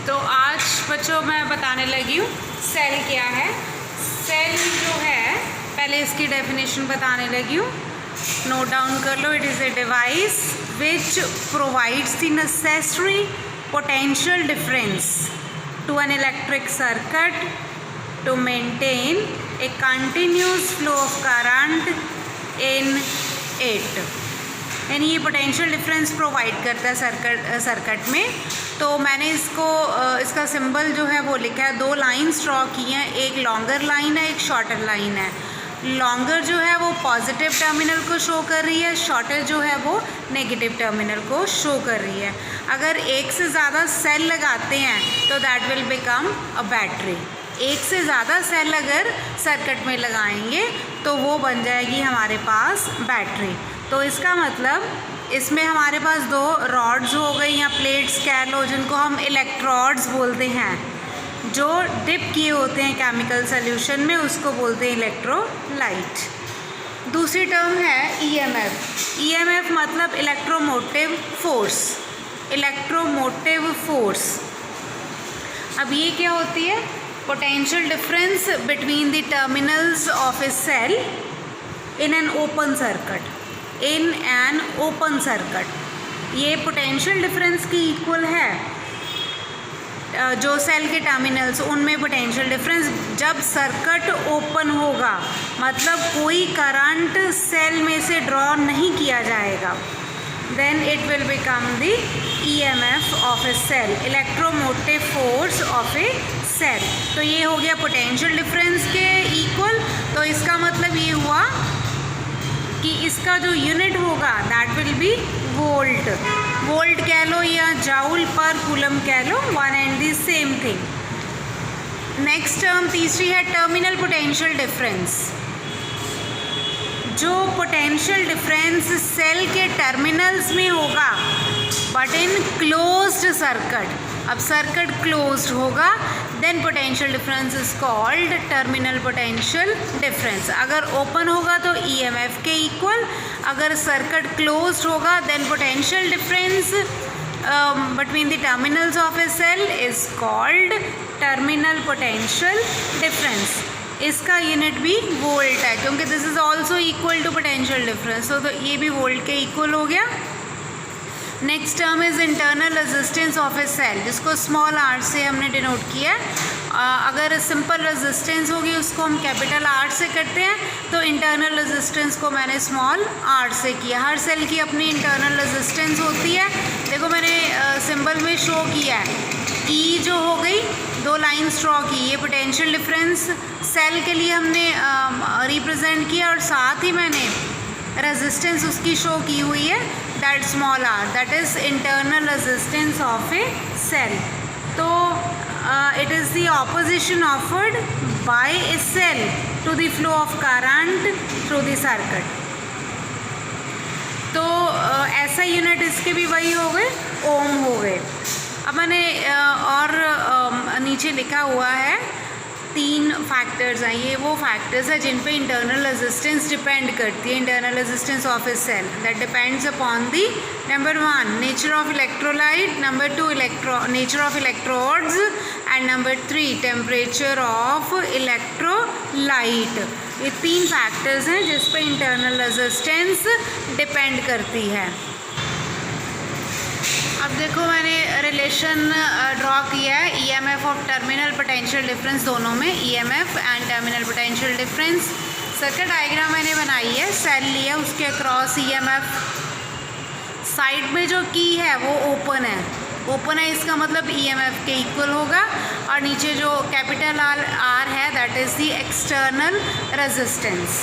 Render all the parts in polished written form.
तो आज बच्चों मैं बताने लगी हूँ सेल क्या है। सेल जो है पहले इसकी डेफिनेशन बताने लगी हूँ, नोट डाउन कर लो। It is a device which provides the necessary potential difference to an electric circuit to maintain a continuous flow of current in it. यानी ये पोटेंशियल डिफरेंस प्रोवाइड करता है सर्किट में। तो मैंने इसका सिंबल जो है वो लिखा है, दो लाइन्स ड्रॉ की हैं, एक लॉन्गर लाइन है, एक शॉर्टर लाइन है। लॉन्गर जो है वो पॉजिटिव टर्मिनल को शो कर रही है, शॉर्टर जो है वो नेगेटिव टर्मिनल को शो कर रही है। अगर एक से ज़्यादा सेल लगाते हैं तो that will become a battery. एक से ज़्यादा सेल अगर सर्किट में लगाएंगे तो वो बन जाएगी हमारे पास बैटरी। तो इसका मतलब इसमें हमारे पास दो रॉड्स हो गई या प्लेट्स कह लो, जिनको हम इलेक्ट्रोड्स बोलते हैं, जो डिप किए होते हैं केमिकल सॉल्यूशन में, उसको बोलते हैं इलेक्ट्रोलाइट। दूसरी टर्म है ईएमएफ। ईएमएफ मतलब इलेक्ट्रोमोटिव फोर्स। इलेक्ट्रोमोटिव फोर्स, अब ये क्या होती है? Potential difference between the terminals of a cell in an open circuit. In an open circuit ये पोटेंशियल डिफरेंस की इक्वल है। जो सेल के टर्मिनल्स उनमें पोटेंशियल डिफरेंस जब सर्किट ओपन होगा, मतलब कोई करंट सेल में से ड्रॉ नहीं किया जाएगा, then it will become the EMF of a cell, electromotive force of a cell। तो ये हो गया पोटेंशियल डिफरेंस के इक्वल। तो इसका मतलब ये हुआ कि इसका जो यूनिट होगा that will be volt. Volt कह लो या जाउल पर कूलम कह लो, one and the same thing. Next term तीसरी है टर्मिनल पोटेंशियल डिफरेंस। जो पोटेंशियल डिफरेंस सेल के टर्मिनल्स में होगा बट इन क्लोज्ड सर्किट, अब सर्किट क्लोज्ड होगा, then potential difference is called terminal potential difference. अगर ओपन होगा तो ईएमएफ के इक्वल, अगर सर्किट क्लोज्ड होगा then potential difference between the terminals of a cell is called terminal potential difference. इसका यूनिट भी वोल्ट है क्योंकि this is also equal to potential difference, तो ये भी वोल्ट के इक्वल हो गया। Next term is internal resistance of a cell, जिसको स्मॉल आर से हमने डिनोट किया है। अगर सिंपल रेजिस्टेंस होगी उसको हम कैपिटल आर से करते हैं, तो इंटरनल रेजिस्टेंस को मैंने स्मॉल आर से किया। हर सेल की अपनी इंटरनल रेजिस्टेंस होती है। देखो मैंने सिंबल में शो किया है, ई जो हो गई, दो लाइन्स ड्रॉ की, ये पोटेंशियल डिफरेंस सेल के लिए हमने रिप्रेजेंट किया, और साथ ही मैंने रेजिस्टेंस उसकी शो की हुई है, that small r, that is internal resistance of a cell. तो it is the opposition offered by a cell to the flow of current through the circuit. तो ऐसा यूनिट इसके भी वही हो गए, ओम हो गए। अब मैंने और नीचे लिखा हुआ है तीन फैक्टर्स हैं, ये वो फैक्टर्स हैं जिन पे इंटरनल रेजिस्टेंस डिपेंड करती है। Internal resistance of a cell that depends upon the number 1 nature of electrolyte, number 2 nature of electrodes, and number 3 temperature of electrolyte. ये तीन फैक्टर्स हैं जिस पे इंटरनल रेजिस्टेंस डिपेंड करती है। अब देखो मैंने रिलेशन ड्रॉ किया है EMF of terminal potential difference, दोनों में EMF and terminal potential difference. Circuit diagram मैंने बनाई है, सेल लिया, उसके अक्रॉस ईएमएफ। साइड में जो की है वो ओपन है, ओपन है इसका मतलब ईएमएफ के इक्वल होगा, और नीचे जो कैपिटल आर है that is the external resistance.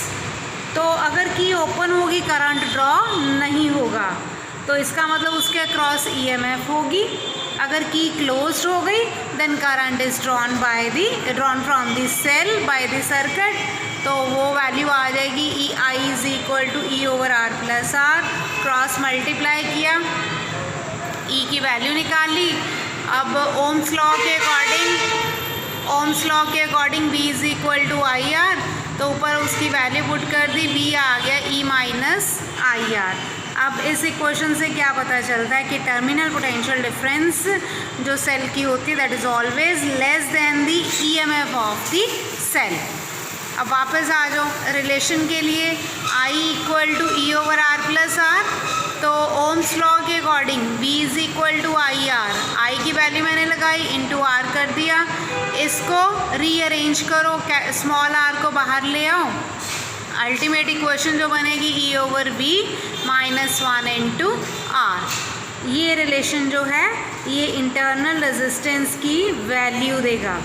तो अगर की ओपन होगी करंट ड्रॉ नहीं होगा, तो इसका मतलब उसके अक्रॉस ईएमएफ होगी। अगर की क्लोज्ड हो गई then current is drawn from the cell by the circuit, तो वो वैल्यू आ जाएगी E I is equal to E over R plus R. Cross multiply किया, ई की वैल्यू निकाल ली। अब ओम्स लॉ के according V is equal to I R, तो ऊपर उसकी वैल्यू पुट कर दी, बी आ गया ई माइनस आई आर। अब इस इक्वेशन से क्या पता चलता है कि टर्मिनल पोटेंशियल डिफरेंस जो सेल की होती है that is always less than the EMF of the cell. अब वापस आ जाओ रिलेशन के लिए, I equal to E over R plus R, तो ओम्स लॉ के according V is equal to I R, I की वैल्यू मैंने लगाई इंटू आर कर दिया, इसको रीअरेंज करो, स्मॉल आर को बाहर ले आओ, अल्टीमेट इक्वेशन जो बनेगी E over V minus 1 into R. ये रिलेशन जो है ये इंटरनल रेजिस्टेंस की वैल्यू देगा।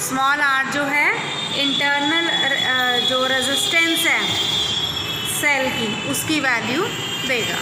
स्मॉल आर जो है इंटरनल जो रेजिस्टेंस है सेल की उसकी वैल्यू देगा।